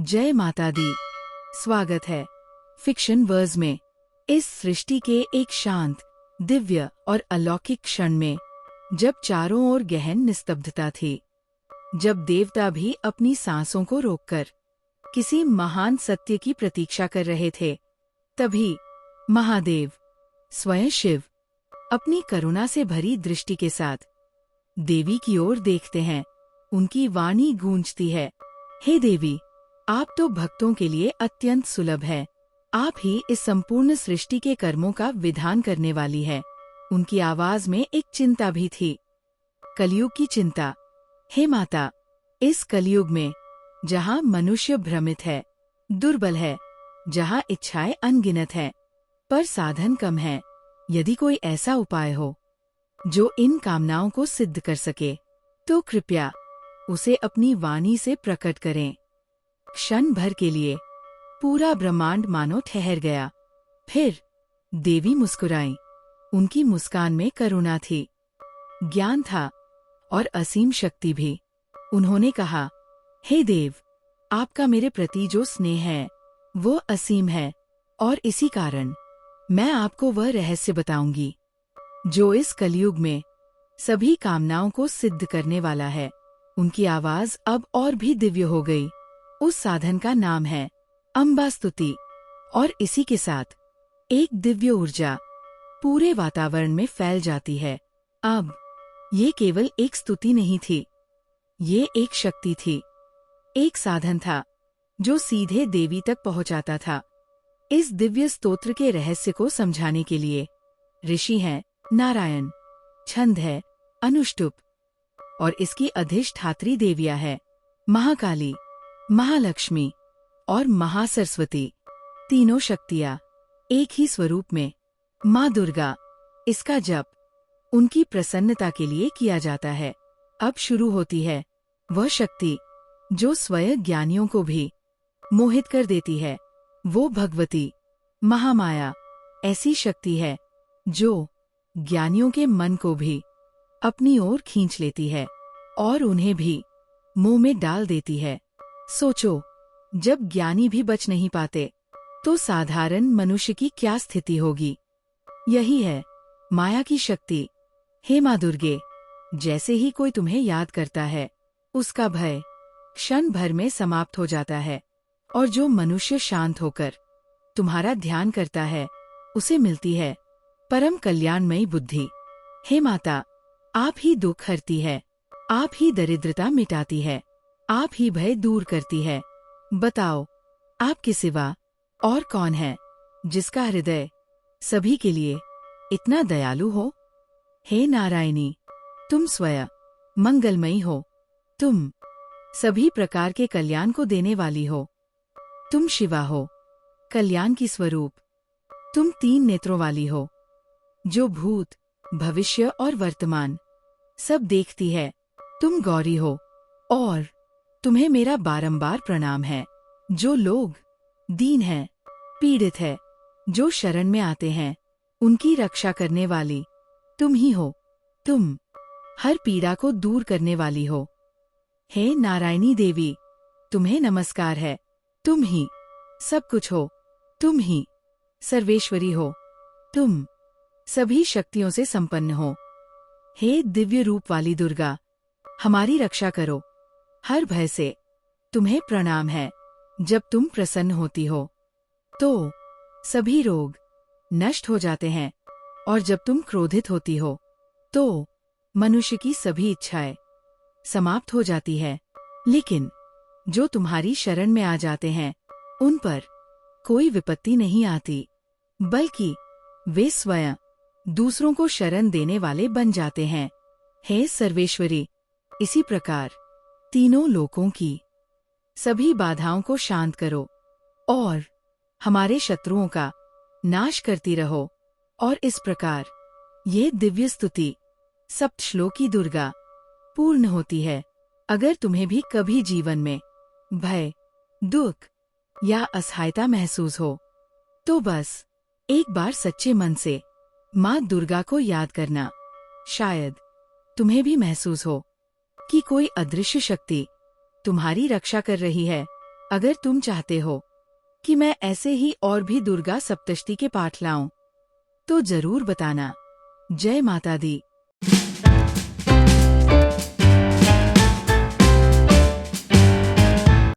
जय माता दी। स्वागत है फिक्शन वर्ज में। इस सृष्टि के एक शांत, दिव्य और अलौकिक क्षण में, जब चारों ओर गहन निस्तब्धता थी, जब देवता भी अपनी सांसों को रोककर किसी महान सत्य की प्रतीक्षा कर रहे थे, तभी महादेव स्वयं शिव अपनी करुणा से भरी दृष्टि के साथ देवी की ओर देखते हैं। उनकी वाणी गूंजती है, हे देवी, आप तो भक्तों के लिए अत्यंत सुलभ है। आप ही इस संपूर्ण सृष्टि के कर्मों का विधान करने वाली है। उनकी आवाज में एक चिंता भी थी, कलयुग की चिंता। हे माता, इस कलयुग में जहाँ मनुष्य भ्रमित है, दुर्बल है, जहाँ इच्छाएं अनगिनत हैं, पर साधन कम है, यदि कोई ऐसा उपाय हो जो इन कामनाओं को सिद्ध कर सके, तो कृपया उसे अपनी वाणी से प्रकट करें। क्षण भर के लिए पूरा ब्रह्मांड मानो ठहर गया। फिर देवी मुस्कुराई। उनकी मुस्कान में करुणा थी, ज्ञान था और असीम शक्ति भी। उन्होंने कहा, हे देव, आपका मेरे प्रति जो स्नेह है वो असीम है, और इसी कारण मैं आपको वह रहस्य बताऊंगी जो इस कलयुग में सभी कामनाओं को सिद्ध करने वाला है। उनकी आवाज अब और भी दिव्य हो गई। उस साधन का नाम है अम्बा स्तुति, और इसी के साथ एक दिव्य ऊर्जा पूरे वातावरण में फैल जाती है। अब ये केवल एक स्तुति नहीं थी, ये एक शक्ति थी, एक साधन था जो सीधे देवी तक पहुंचाता था। इस दिव्य स्तोत्र के रहस्य को समझाने के लिए ऋषि हैं नारायण, छंद है अनुष्टुप, और इसकी अधिष्ठात्री देवियां है महाकाली, महालक्ष्मी और महासरस्वती। तीनों शक्तियां एक ही स्वरूप में माँ दुर्गा। इसका जप उनकी प्रसन्नता के लिए किया जाता है। अब शुरू होती है वह शक्ति जो स्वयं ज्ञानियों को भी मोहित कर देती है। वो भगवती महामाया ऐसी शक्ति है जो ज्ञानियों के मन को भी अपनी ओर खींच लेती है और उन्हें भी मोह में डाल देती है। सोचो, जब ज्ञानी भी बच नहीं पाते, तो साधारण मनुष्य की क्या स्थिति होगी। यही है माया की शक्ति। हे माँ दुर्गे, जैसे ही कोई तुम्हें याद करता है, उसका भय क्षण भर में समाप्त हो जाता है, और जो मनुष्य शांत होकर तुम्हारा ध्यान करता है, उसे मिलती है परम कल्याणमयी बुद्धि। हे माता, आप ही दुख हरती है, आप ही दरिद्रता मिटाती है, आप ही भय दूर करती है। बताओ, आपके सिवा और कौन है जिसका हृदय सभी के लिए इतना दयालु हो। हे नारायणी, तुम स्वयं मंगलमयी हो। तुम सभी प्रकार के कल्याण को देने वाली हो। तुम शिवा हो, कल्याण की स्वरूप। तुम 3 नेत्रों वाली हो, जो भूत, भविष्य और वर्तमान सब देखती है। तुम गौरी हो, और तुम्हें मेरा बारंबार प्रणाम है। जो लोग दीन हैं, पीड़ित है, जो शरण में आते हैं, उनकी रक्षा करने वाली तुम ही हो। तुम हर पीड़ा को दूर करने वाली हो। हे नारायणी देवी, तुम्हें नमस्कार है। तुम ही सब कुछ हो, तुम ही सर्वेश्वरी हो, तुम सभी शक्तियों से संपन्न हो। हे दिव्य रूप वाली दुर्गा, हमारी रक्षा करो हर भय से। तुम्हें प्रणाम है। जब तुम प्रसन्न होती हो तो सभी रोग नष्ट हो जाते हैं, और जब तुम क्रोधित होती हो तो मनुष्य की सभी इच्छाएं समाप्त हो जाती है। लेकिन जो तुम्हारी शरण में आ जाते हैं, उन पर कोई विपत्ति नहीं आती, बल्कि वे स्वयं दूसरों को शरण देने वाले बन जाते हैं। हे सर्वेश्वरी, इसी प्रकार तीनों लोकों की सभी बाधाओं को शांत करो और हमारे शत्रुओं का नाश करती रहो। और इस प्रकार ये दिव्य स्तुति सप्तश्लोकी दुर्गा पूर्ण होती है। अगर तुम्हें भी कभी जीवन में भय, दुख या असहायता महसूस हो, तो बस एक बार सच्चे मन से माँ दुर्गा को याद करना। शायद तुम्हें भी महसूस हो कि कोई अदृश्य शक्ति तुम्हारी रक्षा कर रही है। अगर तुम चाहते हो कि मैं ऐसे ही और भी दुर्गा सप्तशती के पाठ लाऊं, तो जरूर बताना। जय माता दी।